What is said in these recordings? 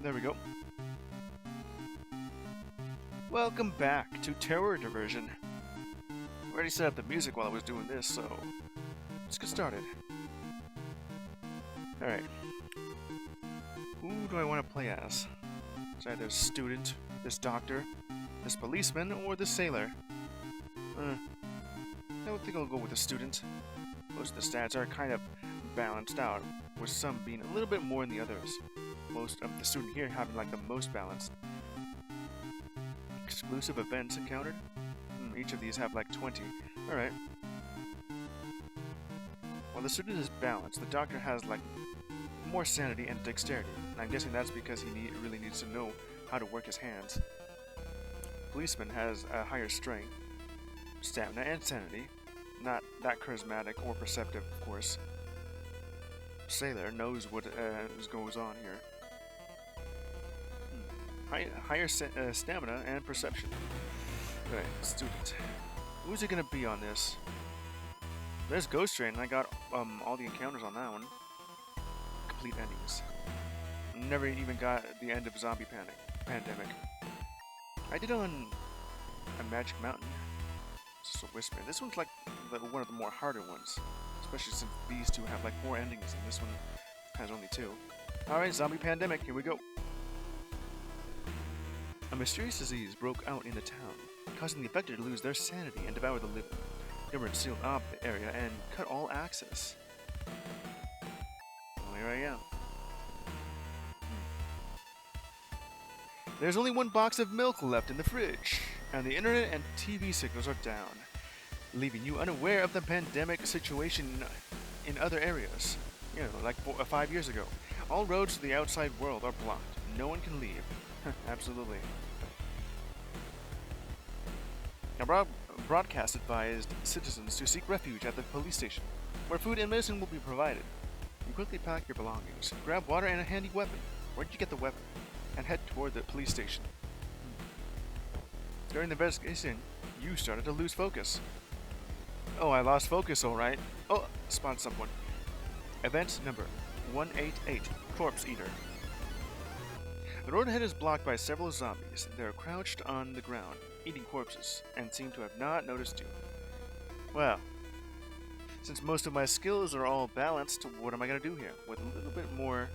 There we go. Welcome back to Terror Diversion. I already set up the music while I was doing this, so let's get started. Alright. Who do I want to play as? It's either this student, this doctor, this policeman, or this sailor. I would think I'll go with the student. Most of the stats are kind of balanced out, with some being a little bit more than the others. Most of the student here having like the most balanced. Exclusive events encountered? Each of these have like 20. Alright. While the student is balanced, the doctor has like more sanity and dexterity. And I'm guessing that's because he really needs to know how to work his hands. Policeman has a higher strength, stamina, and sanity. Not that charismatic or perceptive, of course. Sailor knows what goes on here. Higher stamina and perception. Okay, student. Who's it gonna be on this? There's Ghost Train, and I got all the encounters on that one. Complete endings. Never even got the end of Zombie Pandemic. I did on a Magic Mountain. Just a whisper. This one's like one of the more harder ones, especially since these two have like more endings, and this one has only 2. All right, Zombie Pandemic. Here we go. A mysterious disease broke out in the town, causing the affected to lose their sanity and devour the living. Government sealed off the area and cut all access. Well, here I am. There's only 1 box of milk left in the fridge, and the internet and TV signals are down, leaving you unaware of the pandemic situation in other areas. You know, like 5 years ago. All roads to the outside world are blocked. No one can leave. Absolutely. Now, broadcast advised citizens to seek refuge at the police station, where food and medicine will be provided. You quickly pack your belongings, grab water and a handy weapon. Where'd you get the weapon? And head toward the police station. During the investigation, you started to lose focus. Oh, I lost focus, alright. Oh, spotted someone. Event number 188, Corpse Eater. The road ahead is blocked by several zombies. They are crouched on the ground, eating corpses, and seem to have not noticed you. Well, since most of my skills are all balanced, what am I going to do here? With a little bit more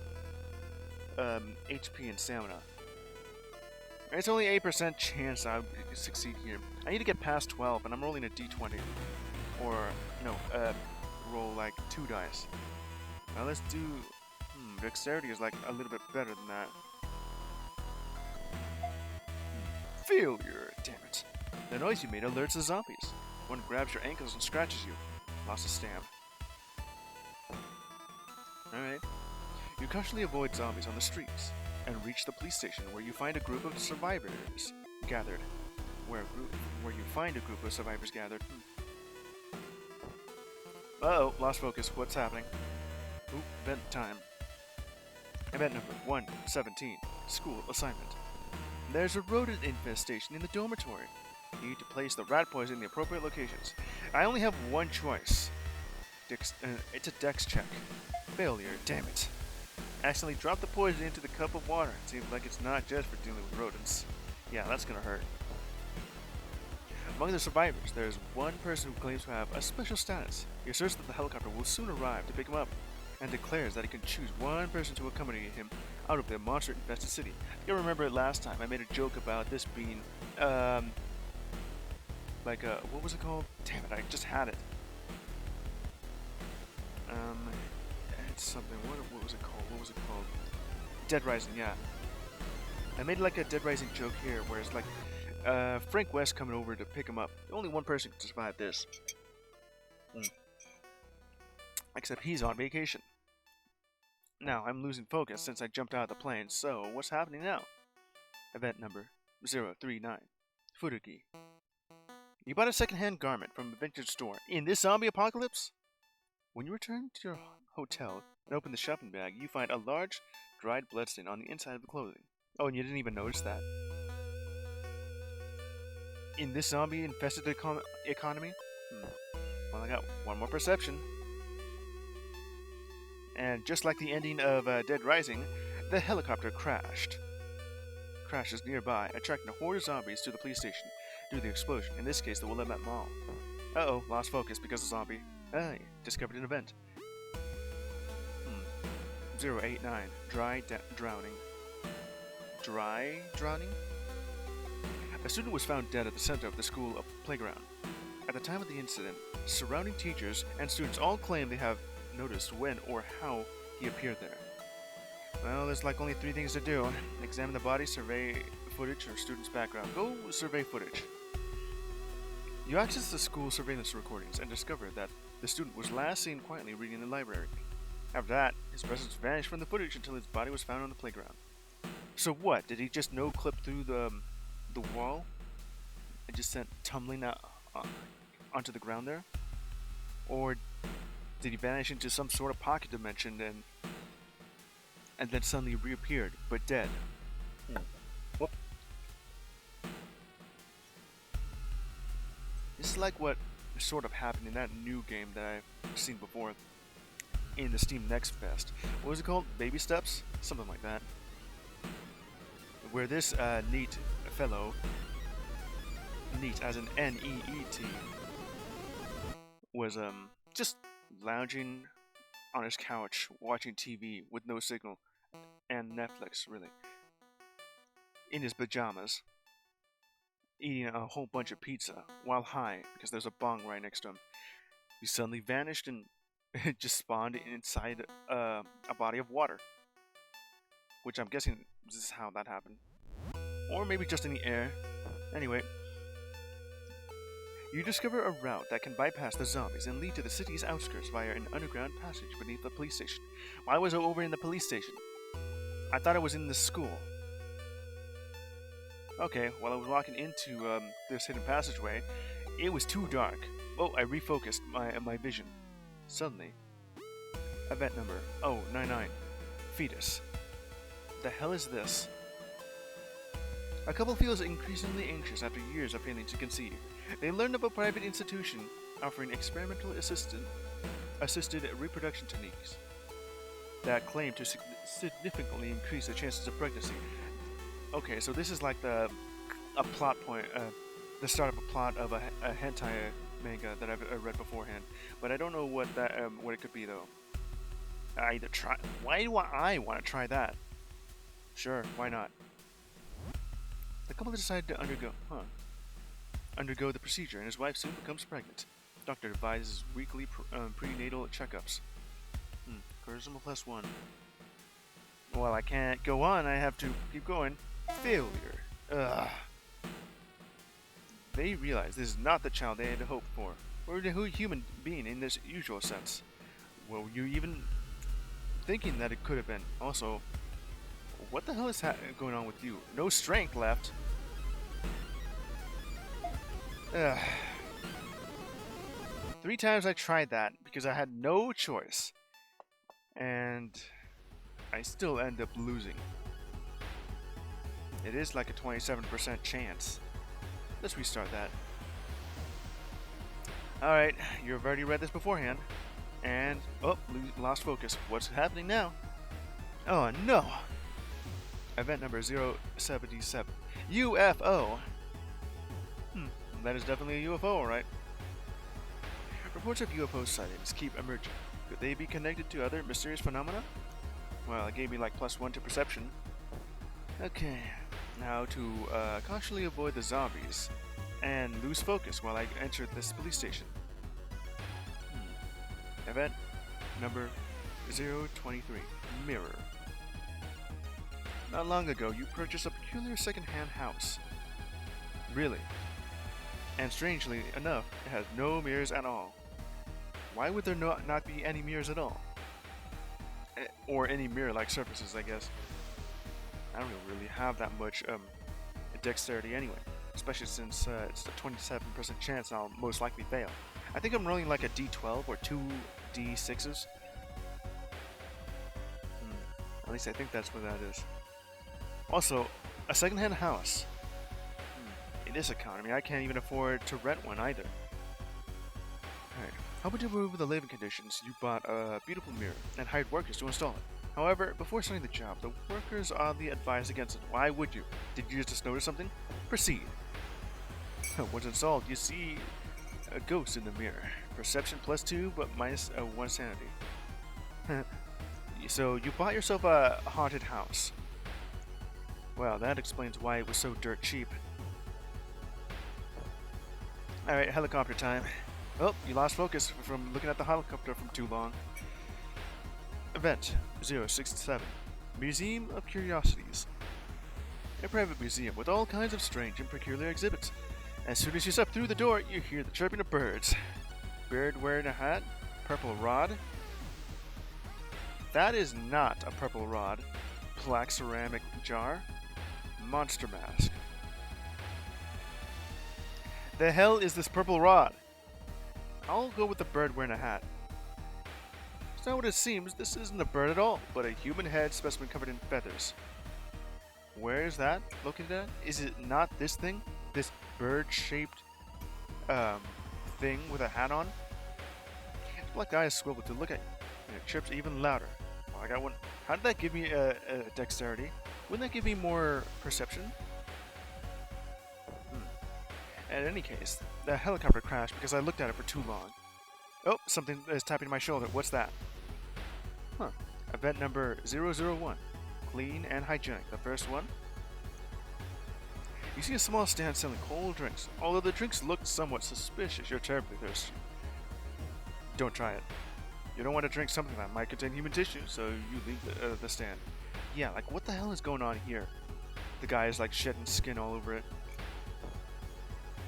HP and stamina. It's only 8% chance I'll succeed here. I need to get past 12, and I'm rolling a d20. Or, no, roll like 2 dice. Now let's do... dexterity is like a little bit better than that. Failure, damn it. The noise you made alerts the zombies. One grabs your ankles and scratches you. Lost a stamp. Alright. You cautiously avoid zombies on the streets, and reach the police station where you find a group of survivors gathered. Where you find a group of survivors gathered. Uh-oh, lost focus. What's happening? Oop, event time. Event number 117, school assignment. There's a rodent infestation in the dormitory. You need to place the rat poison in the appropriate locations. I only have one choice. It's a dex check. Failure, damn it. Accidentally drop the poison into the cup of water. It seems like it's not just for dealing with rodents. Yeah, that's gonna hurt. Among the survivors, there is one person who claims to have a special status. He asserts that the helicopter will soon arrive to pick him up, and declares that he can choose one person to accompany him out of the monster-infested city. You'll remember last time I made a joke about this being, what was it called? Damn it, I just had it. It's something, what was it called? What was it called? Dead Rising, yeah. I made like a Dead Rising joke here, where it's like, Frank West coming over to pick him up. Only one person can survive this. Except he's on vacation. Now, I'm losing focus since I jumped out of the plane, so what's happening now? Event number 039, Furugi. You bought a second-hand garment from a vintage store in this zombie apocalypse? When you return to your hotel and open the shopping bag, you find a large, dried bloodstain on the inside of the clothing. Oh, and you didn't even notice that? In this zombie-infested economy? Well, I got one more perception. And just like the ending of Dead Rising, The helicopter crashes nearby, attracting a horde of zombies to the police station due to the explosion. In this case, the Willamette Mall. Uh-oh, lost focus because of zombie. Hey, discovered an event. 089. Drowning. Dry drowning? A student was found dead at the center of the school playground. At the time of the incident, surrounding teachers and students all claim they have noticed when or how he appeared there. Well, there's like only 3 things to do. Examine the body, survey footage, or student's background. Go survey footage. You access the school surveillance recordings and discover that the student was last seen quietly reading in the library. After that, his presence vanished from the footage until his body was found on the playground. So what? Did he just no-clip through the wall and just sent tumbling out onto the ground there? Or did he vanish into some sort of pocket dimension and then suddenly reappeared, but dead? Whoop. This is like what sort of happened in that new game that I've seen before in the Steam Next Fest. What was it called? Baby Steps? Something like that. Where this neat fellow, neat as an N-E-E-T, was just lounging on his couch watching TV with no signal and Netflix, really, in his pajamas, eating a whole bunch of pizza while high because there's a bong right next to him. He suddenly vanished and just spawned inside a body of water, which I'm guessing this is how that happened, or maybe just in the air. Anyway, you discover a route that can bypass the zombies and lead to the city's outskirts via an underground passage beneath the police station. Why was I over in the police station? I thought I was in the school. Okay, while I was walking into this hidden passageway, it was too dark. Oh, I refocused my vision. Suddenly, event number 099, fetus. The hell is this? A couple feels increasingly anxious after years of failing to conceive. They learned of a private institution offering experimental assisted reproduction techniques that claim to significantly increase the chances of pregnancy. Okay, so this is like a plot point, the start of a plot of a hentai manga that I've read beforehand, but I don't know what it could be though. Why do I want to try that? Sure, why not? The couple decided to undergo the procedure, and his wife soon becomes pregnant. Doctor advises weekly prenatal checkups. Charisma +1. Well, I can't go on. I have to keep going. Failure. Ugh. They realize this is not the child they had hoped for, or the human being in this usual sense. Were you even thinking that it could have been? Also, what the hell is going on with you? No strength left. Ugh. 3 times I tried that because I had no choice, and I still end up losing. It is like a 27% chance. Let's restart that. Alright, you've already read this beforehand. And, oh, lost focus. What's happening now? Oh no! Event number 077. UFO! That is definitely a UFO, alright. Reports of UFO sightings keep emerging. Could they be connected to other mysterious phenomena? Well, it gave me like +1 to perception. Okay, now to cautiously avoid the zombies and lose focus while I enter this police station. Event number 023, Mirror. Not long ago, you purchased a peculiar second-hand house. Really? And strangely enough, it has no mirrors at all. Why would there not be any mirrors at all? Or any mirror-like surfaces, I guess. I don't really have that much dexterity anyway, especially since it's a 27% chance I'll most likely fail. I think I'm rolling like a D12 or 2 D6s. At least I think that's what that is. Also, a second-hand house. In this economy, I can't even afford to rent one either. Alright, how about you improve the living conditions? You bought a beautiful mirror and hired workers to install it. However, before starting the job, the workers oddly advised against it. Why would you? Did you just notice something? Proceed. Once installed, you see a ghost in the mirror. Perception +2, but minus 1 sanity. So you bought yourself a haunted house. Well, that explains why it was so dirt cheap. Alright, helicopter time. Oh, you lost focus from looking at the helicopter from too long. Event 067. Museum of Curiosities. A private museum with all kinds of strange and peculiar exhibits. As soon as you step through the door, you hear the chirping of birds. Bird wearing a hat? Purple rod? That is not a purple rod. Black ceramic jar? Monster mask. The hell is this purple rod? I'll go with the bird wearing a hat. It's not what it seems. This isn't a bird at all, but a human head specimen covered in feathers. Where is that located at? Is it not this thing? This bird-shaped thing with a hat on? Its black eyes swivel to look at you, and it chirps even louder. Oh, I got one. How did that give me a dexterity? Wouldn't that give me more perception? In any case, the helicopter crashed because I looked at it for too long. Oh, something is tapping my shoulder. What's that? Huh. Event number 001. Clean and hygienic. The first one. You see a small stand selling cold drinks. Although the drinks looked somewhat suspicious, you're terribly thirsty. Don't try it. You don't want to drink something that might contain human tissue, so you leave the stand. Yeah, like what the hell is going on here? The guy is like shedding skin all over it.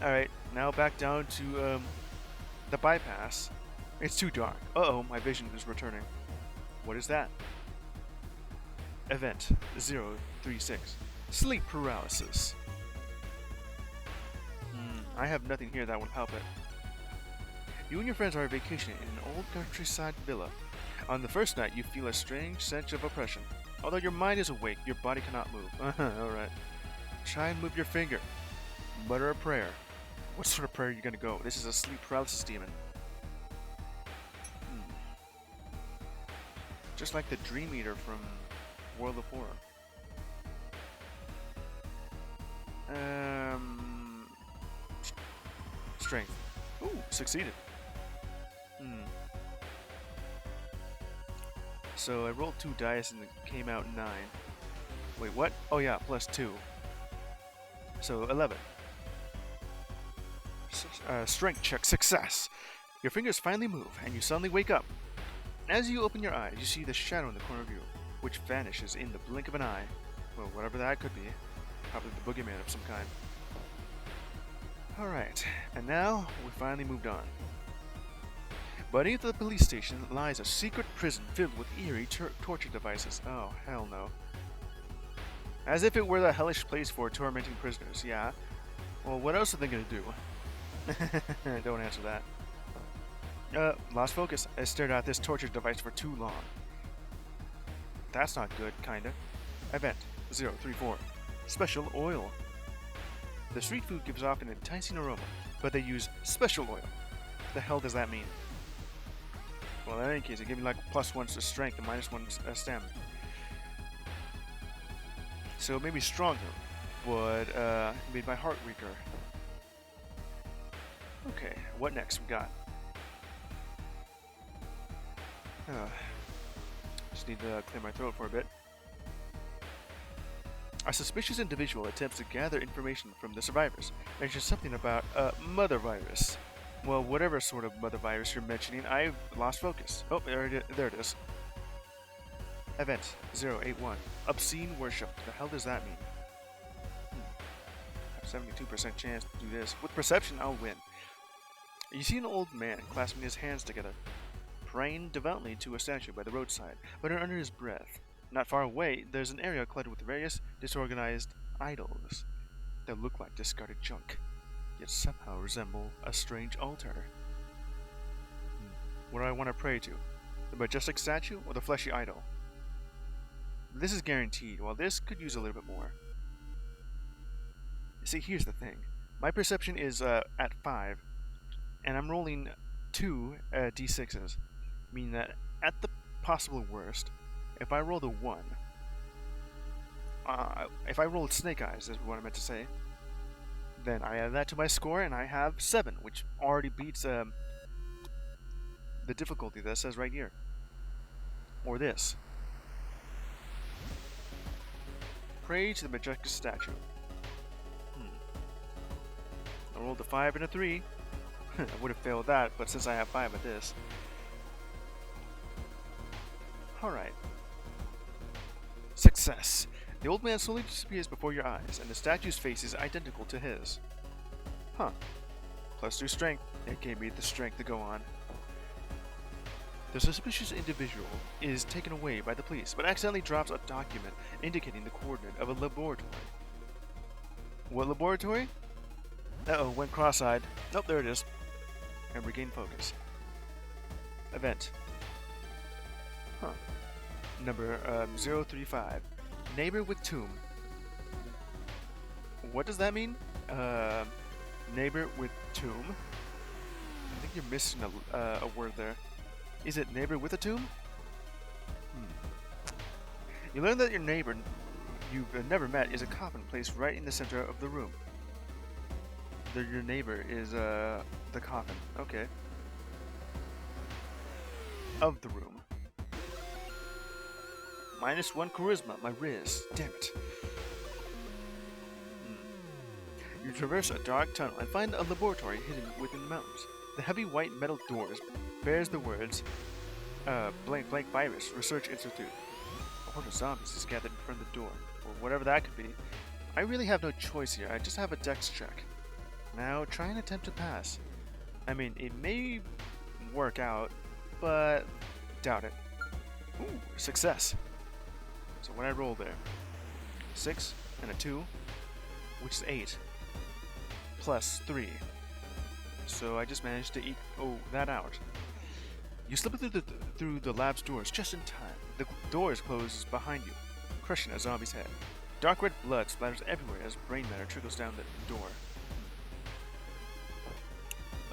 Alright, now back down to the bypass. It's too dark. Uh-oh, my vision is returning. What is that? Event 036. Sleep paralysis. I have nothing here that would help it. You and your friends are vacationing in an old countryside villa. On the first night, you feel a strange sense of oppression. Although your mind is awake, your body cannot move. Alright. Try and move your finger. Mutter a prayer. What sort of prayer are you gonna go? This is a sleep paralysis demon. Just like the Dream Eater from World of Horror. Strength. Ooh, succeeded. So I rolled 2 dice and it came out 9. Wait, what? Oh yeah, +2. So 11. Strength check success. Your fingers finally move and you suddenly wake up. As you open your eyes, you see the shadow in the corner of you, which vanishes in the blink of an eye. Well, whatever that could be. Probably the boogeyman of some kind. Alright, and now we finally moved on. Beneath the police station lies a secret prison filled with eerie torture devices. Oh, hell no. As if it were the hellish place for tormenting prisoners, yeah. Well, what else are they gonna do? Don't answer that. Lost focus. I stared at this torture device for too long. That's not good, kinda. Event 034. Special oil. The street food gives off an enticing aroma, but they use special oil. The hell does that mean? Well, in any case, it gave me like +1 to strength and -1 stamina. So it made me stronger, but it made my heart weaker. Okay, what next we got? Just need to clear my throat for a bit. A suspicious individual attempts to gather information from the survivors. Mentions something about a mother virus. Well, whatever sort of mother virus you're mentioning, I've lost focus. Oh, there it is. Event 081. Obscene worship. The hell does that mean? I have 72% chance to do this. With perception, I'll win. You see an old man clasping his hands together, praying devoutly to a statue by the roadside, but under his breath. Not far away, there's an area cluttered with various disorganized idols that look like discarded junk, yet somehow resemble a strange altar. What do I want to pray to? The majestic statue or the fleshy idol? This is guaranteed, while this could use a little bit more. See, here's the thing. My perception is at 5, and I'm rolling 2 d6s, meaning that at the possible worst, If I roll the 1, if I rolled Snake Eyes, is what I meant to say, then I add that to my score, and I have 7, which already beats the difficulty that says right here. Or this. Pray to the majestic statue. I rolled a 5 and a 3. I would have failed that, but since I have 5 at this. Alright. Success. The old man slowly disappears before your eyes, and the statue's face is identical to his. Huh. +2 strength. It gave me the strength to go on. The suspicious individual is taken away by the police, but accidentally drops a document indicating the coordinate of a laboratory. What laboratory? Uh-oh, went cross-eyed. Nope, there it is. And regain focus. Event. Huh. Number 035. Neighbor with tomb. What does that mean? Neighbor with tomb? I think you're missing a word there. Is it neighbor with a tomb? You learn that your neighbor you've never met is a coffin placed right in the center of the room. Your neighbor is the coffin. Okay. Of the room. -1 charisma, my Riz. Damn it. You traverse a dark tunnel and find a laboratory hidden within the mountains. The heavy white metal doors bears the words, blank blank virus, research institute. A horde of zombies is gathered in front of the door, or whatever that could be. I really have no choice here, I just have a dex check. Now, try and attempt to pass. I mean, it may work out, but doubt it. Ooh, success. So what I rolled there, 6 and a 2, which is 8, +3. So I just managed to that out. You slip through the lab's doors just in time. The doors close behind you, crushing a zombie's head. Dark red blood splatters everywhere as brain matter trickles down the door.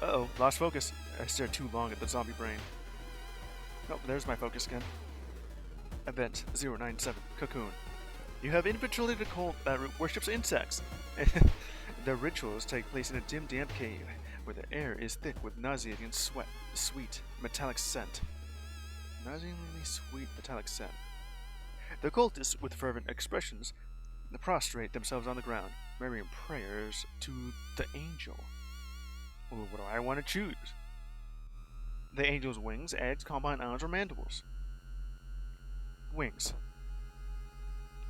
Uh-oh, lost focus. I stared too long at the zombie brain. Oh, there's my focus again. Event 097, Cocoon. You have infiltrated a cult that worships insects. The rituals take place in a dim, damp cave, where the air is thick with nauseating sweet, metallic scent. Nauseatingly sweet, metallic scent. The cultists, with fervent expressions, prostrate themselves on the ground, murmuring prayers to the angel. Well, what do I want to choose? The angel's wings, eggs, compound arms, or mandibles? Wings.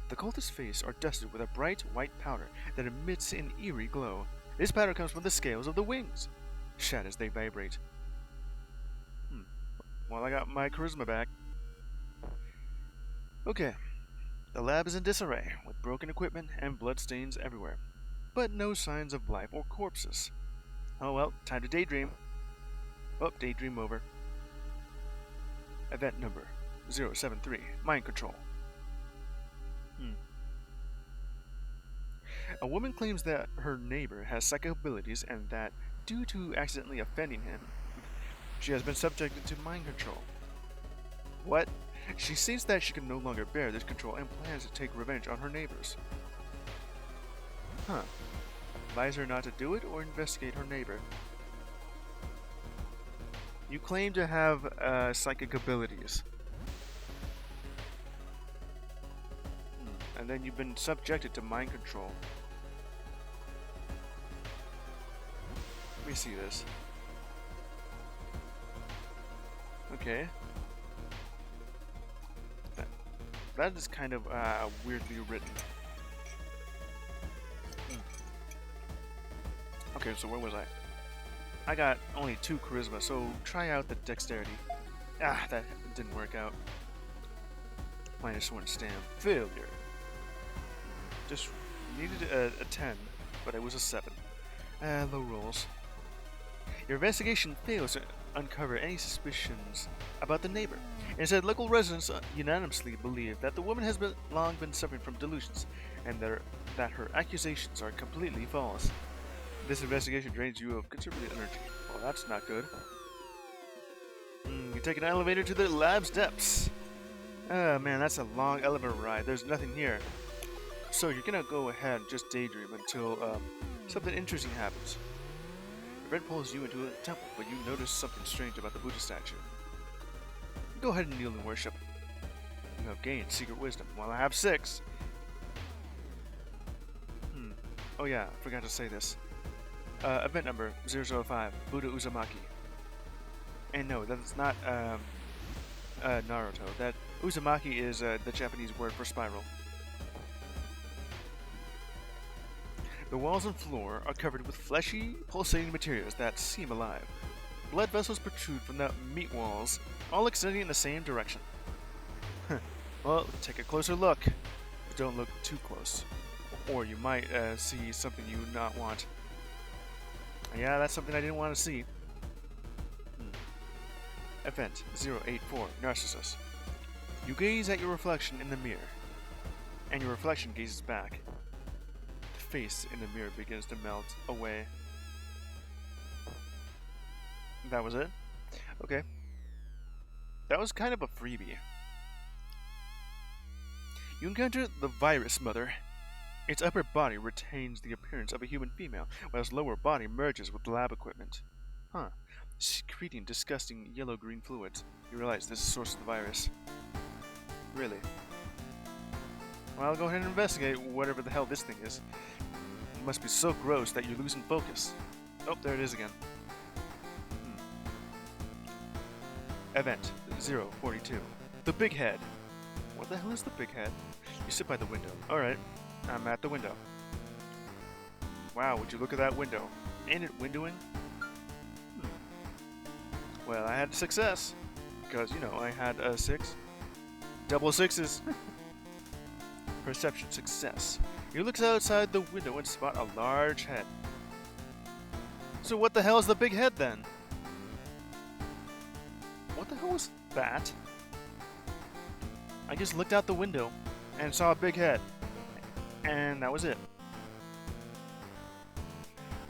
The cultist's face are dusted with a bright white powder that emits an eerie glow. This powder comes from the scales of the wings. Shat as they vibrate. Well, I got my charisma back. Okay. The lab is in disarray, with broken equipment and bloodstains everywhere. But no signs of life or corpses. Oh well, time to daydream. Oh, daydream over. Event number 073, Mind Control. A woman claims that her neighbor has psychic abilities and that, due to accidentally offending him, she has been subjected to mind control. What? She states that she can no longer bear this control and plans to take revenge on her neighbors. Huh. Advise her not to do it or investigate her neighbor. You claim to have psychic abilities. And then you've been subjected to mind control. Let me see this. Okay. That is kind of weirdly written. Okay, so where was I? I got only 2 charisma, so try out the dexterity. Ah, that didn't work out. -1 stam. Failure. Just needed a 10, but it was a 7. Low rolls. Your investigation fails to uncover any suspicions about the neighbor. Instead, local residents unanimously believe that the woman has long been suffering from delusions, and that her accusations are completely false. This investigation drains you of considerable energy. Well, that's not good. You take an elevator to the lab's depths. Oh man, that's a long elevator ride. There's nothing here. So you're gonna go ahead and just daydream until something interesting happens. The red pulls you into a temple, but you notice something strange about the Buddha statue. Go ahead and kneel and worship. You have gained secret wisdom, while I have 6. Oh yeah, forgot to say this. Event number 005, Buddha Uzumaki. And no, that's not Naruto. That Uzumaki is the Japanese word for spiral. The walls and floor are covered with fleshy, pulsating materials that seem alive. Blood vessels protrude from the meat walls, all extending in the same direction. Well, take a closer look. Don't look too close, or you might see something you not want. Yeah, that's something I didn't want to see. Event 084, Narcissus. You gaze at your reflection in the mirror, and your reflection gazes back. The face in the mirror begins to melt away. That was it? Okay. That was kind of a freebie. You encounter the Virus Mother. Its upper body retains the appearance of a human female, while its lower body merges with lab equipment. Huh. Secreting disgusting yellow-green fluids. You realize this is the source of the virus. Really? Well, I'll go ahead and investigate whatever the hell this thing is. It must be so gross that you're losing focus. Oh, there it is again. Event 042. The Big Head. What the hell is the Big Head? You sit by the window. Alright, I'm at the window. Wow, would you look at that window? Ain't it windowing? Well, I had success. Because, you know, I had a 6. Double 6s. Perception success. You look outside the window and spot a large head. So what the hell is the big head then? What the hell was that? I just looked out the window and saw a big head. And that was it.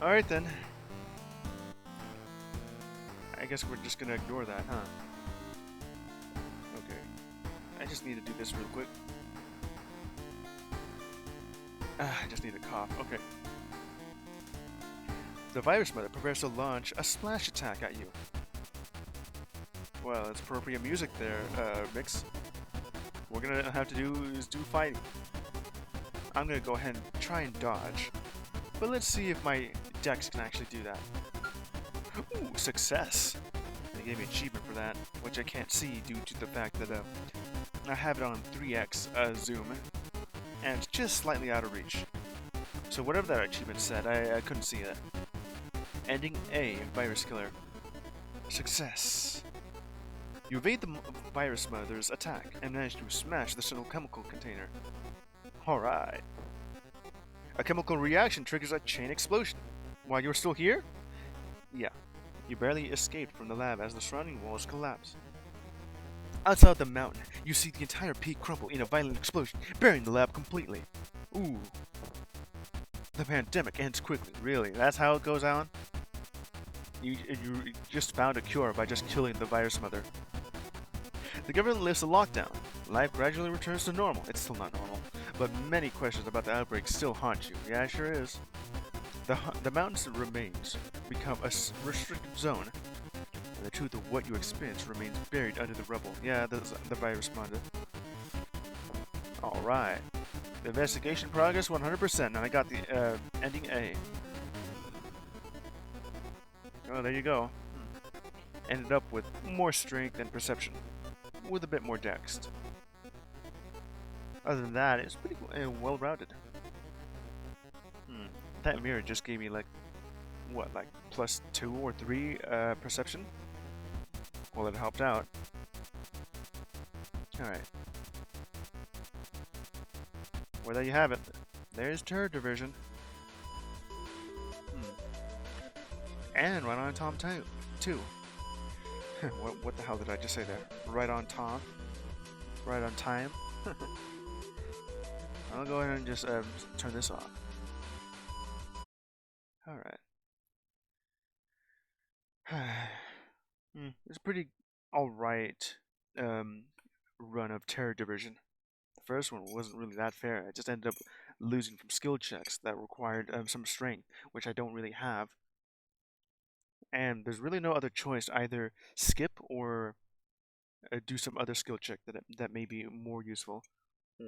Alright then. I guess we're just gonna ignore that, huh? Okay. I just need to do this real quick. I just need a cough. Okay. The Virus Mother prepares to launch a splash attack at you. Well, it's appropriate music there, Mix. What we're gonna have to do is do fighting. I'm gonna go ahead and try and dodge. But let's see if my dex can actually do that. Ooh, success! They gave me an achievement for that, which I can't see due to the fact that I have it on 3x zoom, and it's just slightly out of reach. So whatever that achievement said, I couldn't see it. Ending A, Virus Killer. Success! You evade the Virus Mother's attack and manage to smash the central chemical container. Alright. A chemical reaction triggers a chain explosion. While you're still here? Yeah. You barely escaped from the lab as the surrounding walls collapse. Outside the mountain, you see the entire peak crumble in a violent explosion, burying the lab completely. Ooh. The pandemic ends quickly. Really? That's how it goes on? You just found a cure by just killing the Virus Mother. The government lifts a lockdown. Life gradually returns to normal. It's still not normal, but many questions about the outbreak still haunt you. Yeah, it sure is. The mountains remains become a restricted zone, and the truth of what you experience remains buried under the rubble. Yeah, the Virus Mother. Alright. The investigation progress 100%, and I got the ending A. Oh, there you go. Ended up with more strength and perception, with a bit more dex. Other than that, it's pretty well-rounded. That mirror just gave me like, what, like +2 or 3 perception? Well, it helped out. Alright. Well, there you have it. There's Diversion. And right on Tom too. What the hell did I just say there? Right on Tom? Right on time? I'll go ahead and just turn this off. Alright. It's pretty alright run of Terror Diversion. The first one wasn't really that fair. I just ended up losing from skill checks that required some strength, which I don't really have. And there's really no other choice, either skip or do some other skill check that may be more useful.